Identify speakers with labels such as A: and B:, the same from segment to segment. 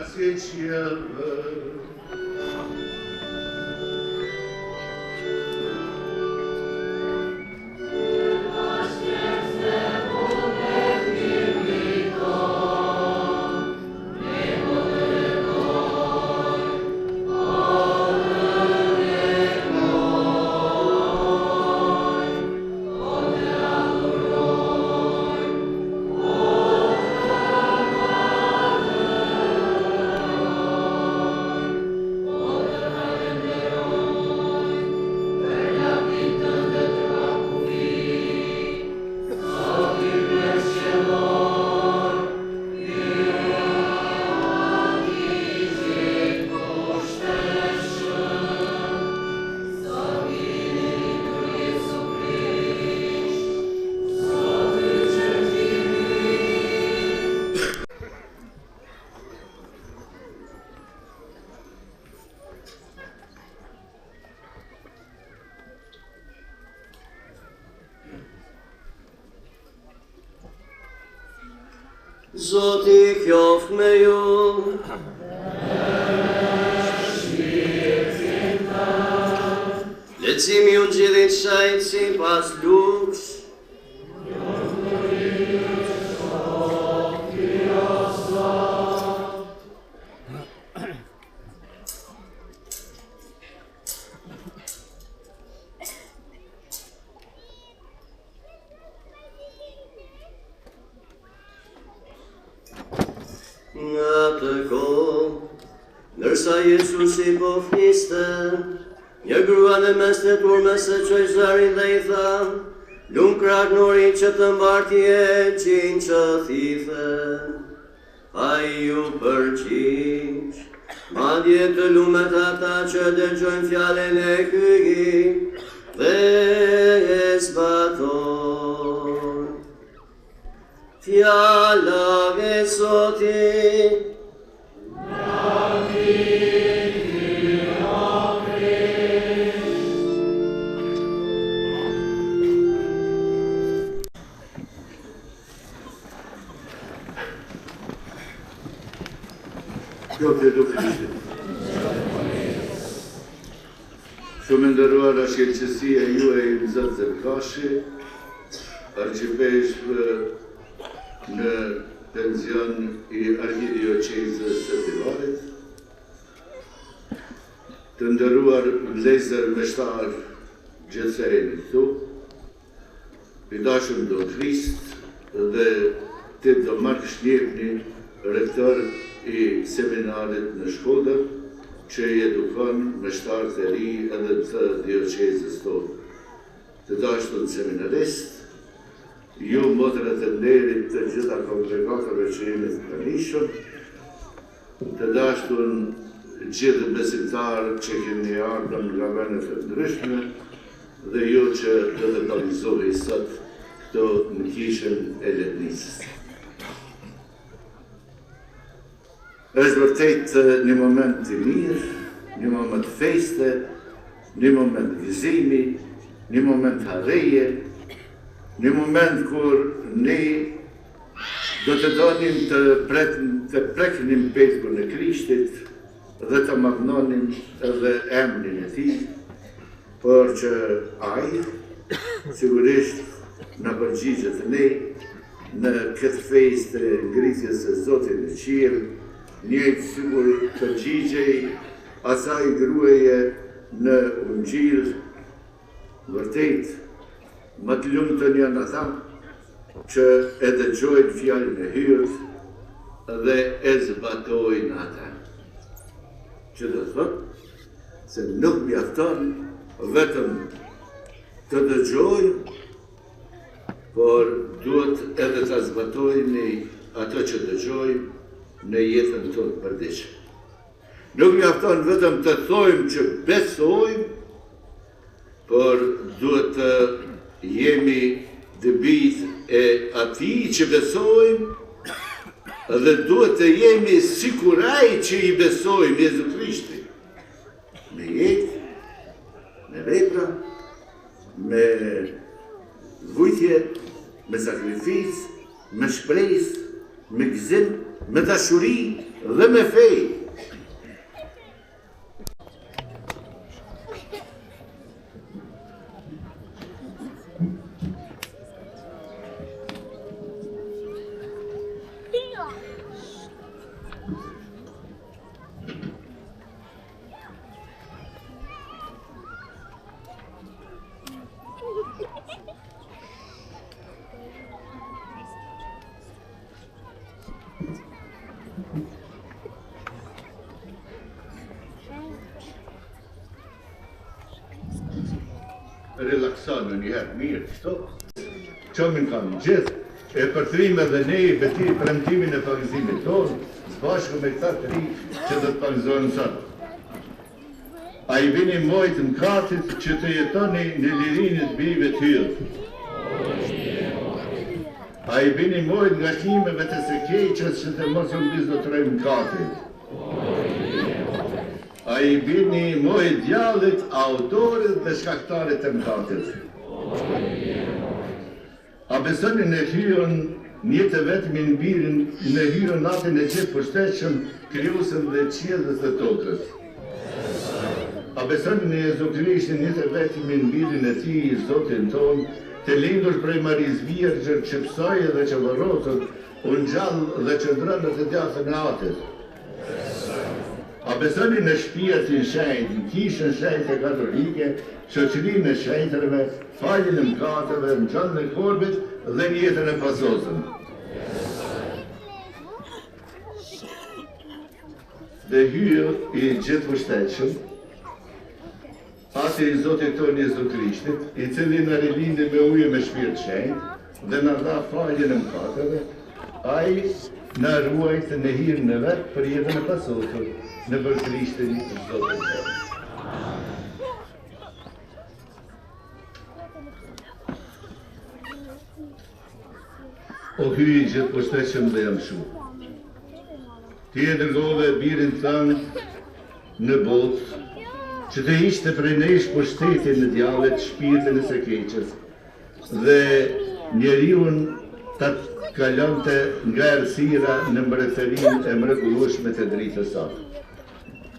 A: grație cielă.
B: Zoti qoftë me ju. Leximi i Ungjillit shajt sipas Lukës. Në atë kohë, nërsa Jezusi po fliste, një grua në mes të turmës së çoi zarin dhe i tha: "Lum krah nori që të mbartje qinj që thithe." Ai ju përgjigj: "Madje të lumet ata që dëgjojnë fjalën e hyjit dhe e zbatojnë." Fjala e Zotit.
A: Shumë nderuar shëqësia juaj Zot Zerkashi, arqipeshk në penzion i arkidiocezës së Tivarit, të nderuar vëllezër meshtar gjithsejnë këtu, i dashur do Krist dhe të do Mark Shnjepni, rektor i seminarit në Shkodër, që i edukon meshtarët e ri edhe të diocezës tonë. Të dashur seminarist, ju motrat e nderit të gjitha kongregatave që jemi të pranishëm, të dashur gjithë besimtarë që keni ardhur nga vendet e ndryshme dhe ju që do të vallëzoheni sot këto në kishën e Letnisës. Është vërtet një moment i mirë, një moment feste, një moment gëzimi, një moment harreje, një moment kur ne do të donim të preknim peshkun e Krishtit dhe të magnonim edhe emrin e tij, por që ai sigurisht na përgjigjet ne në këtë festë të ngritjes së Zotit në qiell, njëjtë sigur përgjigjej asaj gruaje në Ungjil. Vërtet, më të lumtur janë ata që e dëgjojnë fjalën e hyrit dhe e zbatojnë atë. Që do të thotë se nuk mjafton vetëm të dëgjojnë, por duhet edhe të zbatojnë ato që dëgjojnë në jetën tonë përditshme. Nuk mjafton vetëm të thojmë që besojmë, por duhet të jemi dëbit e atij që besojmë dhe duhet të jemi sikur ai që i besojmë Jezu Krishtit. Me jetë, me vepra, me vujtje, me sakrificë, me shpresë, me gëzim, me dashuri dhe me fej. Relaksanu njëherë mirë, kështu. Qëmin kam gjithë, e përthrime dhe ne i beti premtimin e pagëzimit tonë, zbashku me këta të ri që do të pagëzojnë sëtë. A i vini mojtë në katit që të jetoni në lirinit bive të hyrë. A i vini mojtë nga kimeve të se keqës që të mos unë bizdo të rejmë në katit. A i bini mojë djallit, autorit dhe shkaktarit të mëkatit. A besoni në hyën një të vetëmin birin, në hyën natin e gjithë përshtetshëm, krijuesën dhe qiellës dhe tokës. A besoni në Jezu Krishtin, një të vetëmin birin e tij, Zotin ton, të lindur prej Marisë Virgjër, që psoi dhe që varrosur, u ngjall dhe që ndrënë të djathtë në atit. A besoni në shpirtin shenjtë, në kishën shenjtë e katolike, shoqërinë e shenjtërve, faljen e mëkateve, ngjalljen e korbit dhe jetën e pasosur. Dhe hyë i gjithë vështetshëm, ati i Zotit ton Jezu Krishtit, i cili na rilindi me ujë me shpirt shenjtë dhe na dha faljen e mëkateve, ai na ruajt në hirën e vet për jetën e pasosur. Në për Krishtin i Zotin tonë. O hyj i gjithë përshtetshëm dhe jam shumë. Ti e dërgove birin tënd në botë, që të ishte prej nesh pushtetin në djallit, shpirtin e së keqes, dhe njeriun ta kalonte nga errësira në mbretërinë e mrekullueshme të dritës së saj.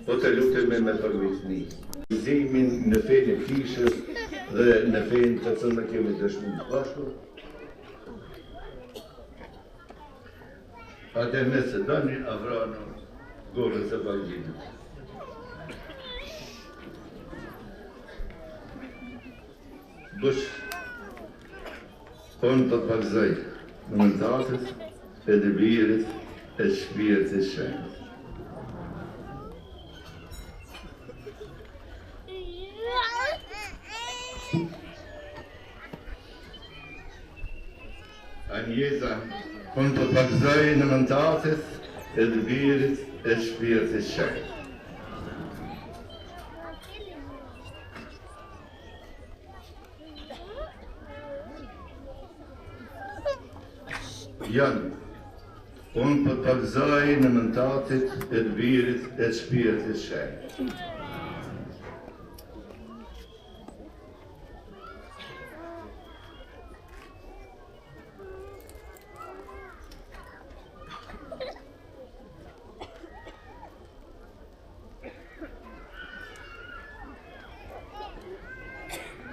A: Po të lutemi me përvitni, gëzimin në fenë e kishës dhe në fenë të cilën kemi dëshmuar bashkë. Atë nëse dani avrano gorës e vallgjinit. Bësh, unë të pagëzoj në mëndatit e të birit e shpirtit shenjtë. Anjeza, unë të pagëzoj në mëndatit e të birit e shpirtit shenjtë. Janë, unë të pagëzoj në mëndatit e të birit e shpirtit shenjtë.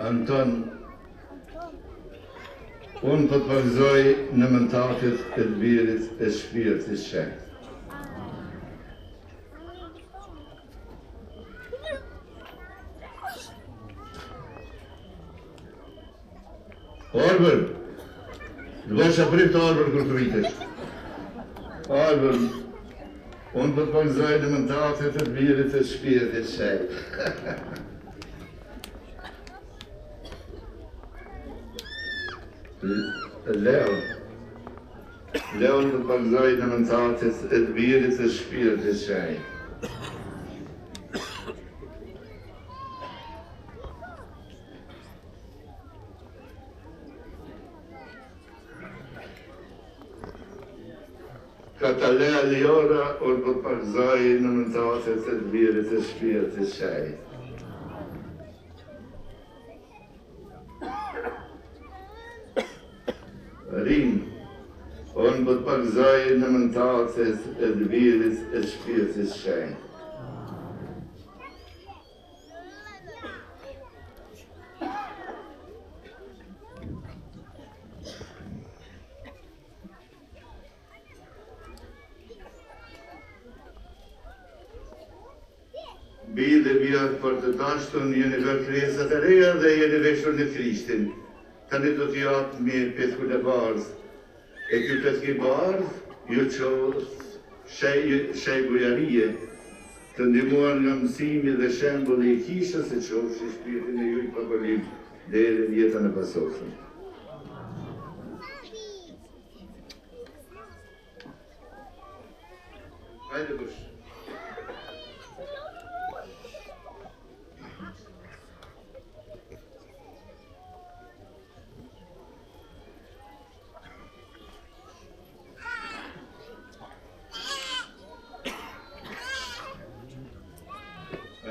A: Anton, unë të pagëzoj në mëndatit e të birit e shpirtit shenjtë. Arbër, të bësh aprim të arbër kër të rritesh. Arbër, unë të pagëzoj në mëndatit e të birit e shpirtit shenjtë. Leon të pagëzoj në mëndatit e të birit e shpirtit shenjtë. Katalea Liora, unë të pagëzoj në mëndatit e të birit e shpirtit shenjtë. Rim, unë unë po të pagëzoj në mëntatës e të virit e shpirtit shenjtë. Bijë dhe bijat për të tashtën, jeni bërë krizat e reja dhe jeni veshur në Krishtin. Tani do t'ju japë me petkull e bardh. E ky petkull e bardh, ju qovë shej bujarie, të ndihmuar nga mësimi dhe shembulli i kishës e qofshi shpirtin e ju i pakolim deri në jetën e pasosme. Hajde bush.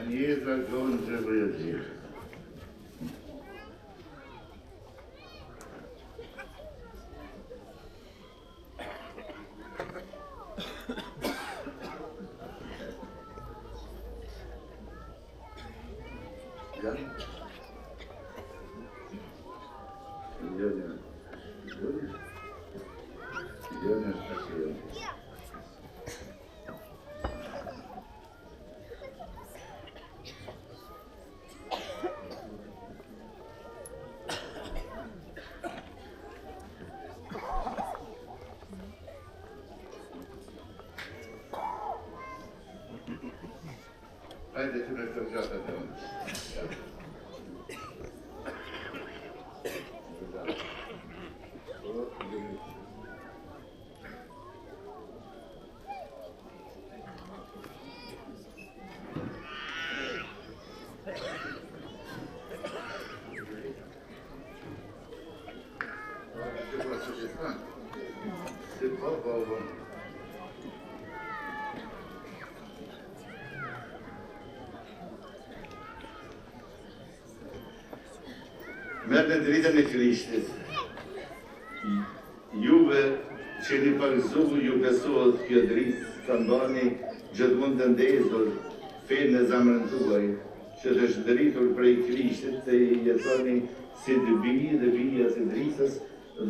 A: Njëzë agonë të vëjëzirë. Hajde të me të gjata të unë. Merë në dritën e Krishtit. Juve që një pagëzuhu ju besohet kjo dritë të mbani gjithmonë të ndezur fejnë në zamrën tuaj, që të është dritur prej Krishtit të i jetoni si të bijë dhe bija të dritës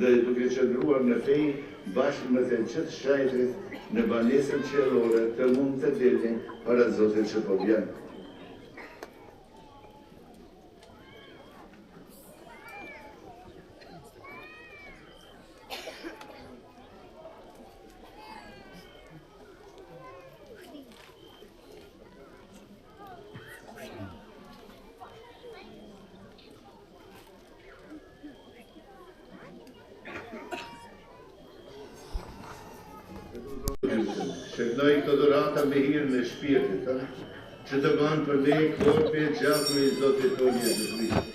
A: dhe duke qëndruar në fejnë bashkë me të qëtë shajtrit në banesën qelore të mund të delin para Zotit që po vjenë. Shëgnoj këtë dorata me hirën e shpirtit, që të banë për ne korpi e gjaku i Zotit tonë Jezus Krisht.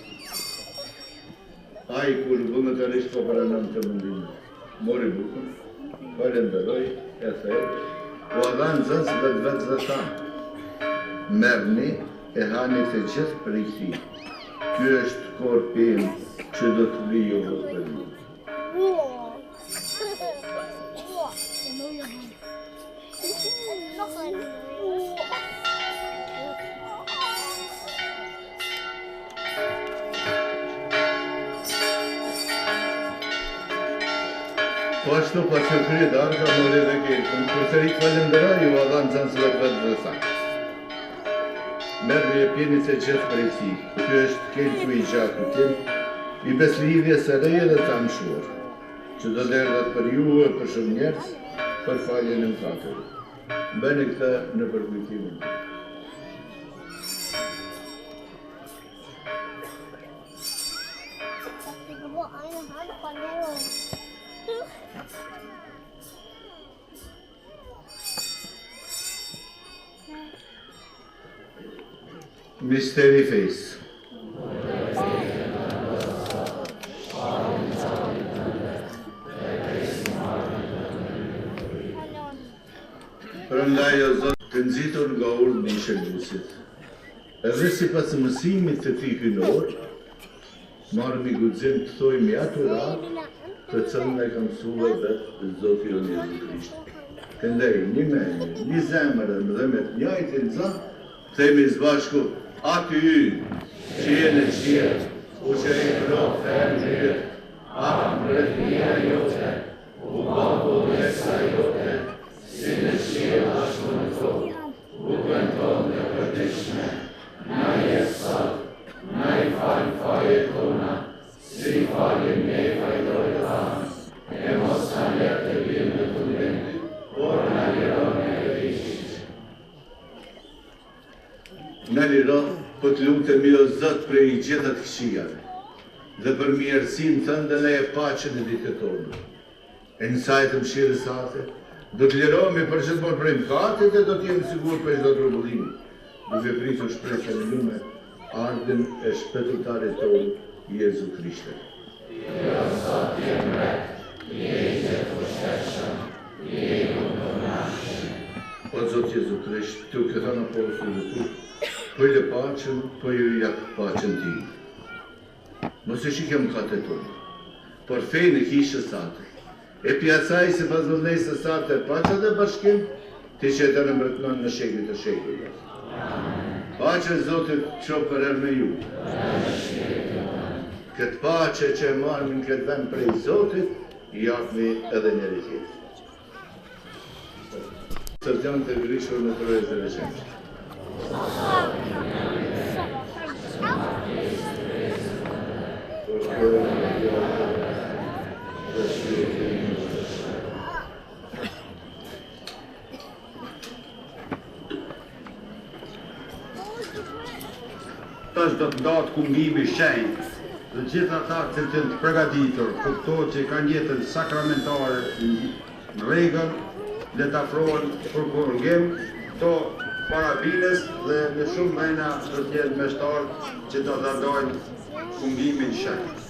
A: Ai kur vullnetarisht po pranon të mundimin. Mori bukën, falenderoj, e thërë, u adhan zëns vetë dhe thanë. Merrni e hani të gjithë prej këtij. Ky është korpi im që do të vijë për ju. Po ashtu pa që krye darka mori dhe kërkën, përsërit falenderoj ju adhan zënsëve vetë dhe thanë. Merrni e pjeni se gjithë prej këtij. Ky është kelku i gjakut tim, i beslidhjes së reje dhe të amshuar, që do derdhet për ju e për shumë njerëz, për faljen e mëkateve. Bëni këtë në përkujtimin. Misteri fejs. Prandaj o Zot, të nxitur nga urdhni i shënduesit. Edhe sipas mësimit të tij hyjnor, marrëmi guxim të thojmë atë radhë të cilën e kam mësuar vetë Zoti jonë Jezu Krisht. Këndej një menjë, një zemër dhe me të njëjtin zë, themi së bashku, aty që je në qiell, u që i kërof e mirë, mbretëria jote, u popullesa jote, si në qiell ashtu në tokë, u këndon dhe përditshme, na jep sot, na i fal fajet tona, si falim ne fajtorët tanë, e mos na lër të vinë në tundim, por na liron e vishit. Na liron, po të lutemi o Zot prej gjitha të këqijave, dhe për mirësinë tënde ne e paqen e ditët tona. E në sajtë mëshirës sate, do të lirohemi për gjithmonë prej mëkatit e do të jemi sigur për çdo trembullim, duke pritur shpresën e lume, ardhmën e shpëtimtarit tonë, Jezu Krishte. Jo sot jem ret, je përshtatshëm, je mundonashëm. O Zot Jezu Krisht, tu që thënë apostullit tu, po i le paqen, po i jap paqen ti. Mos e shikem mëkatet tonë, por fejnë e kishës sate. E pjasaj se pas vëllënesës sate paqen dhe bashkim, ti që të në mbretënon në shekujt e shekujve. Paqen Zotit qo për erë me ju. Këtë pace që e marrë në këtë vend prej Zotit, i japmi edhe njëri tjetër. Sërgjant të grishur në të rejës dhe veçenështë.
C: Tash do të ndahet kumbimi shenjtë dhe gjithë ata që të përgatitur, kuptohet që kanë jetën sakramentare në rregull, le të afrohen për kurrëngim, to parabines dhe në shumë mena do të jetë meshtarë që do të ndajnë kumbimin shenjtë.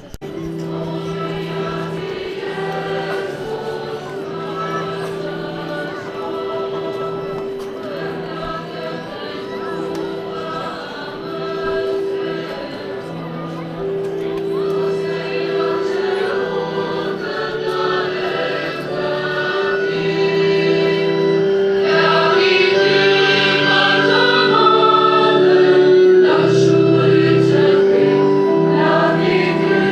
D: La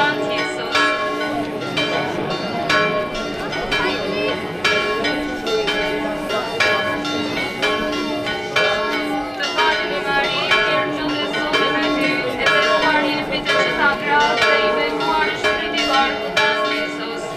D: Zoti Jezus. Të falemi Mari, mirë qëllë Zoti me ty, e besuar je mbi të gjitha gratë dhe i bekuar është fryti i barku tanë Jezus.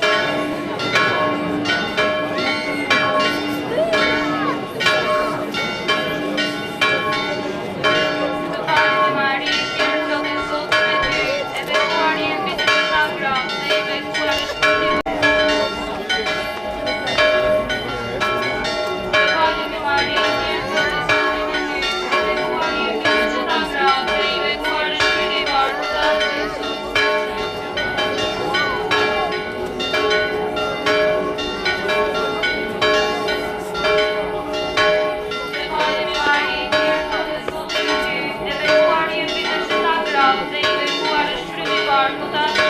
D: Barco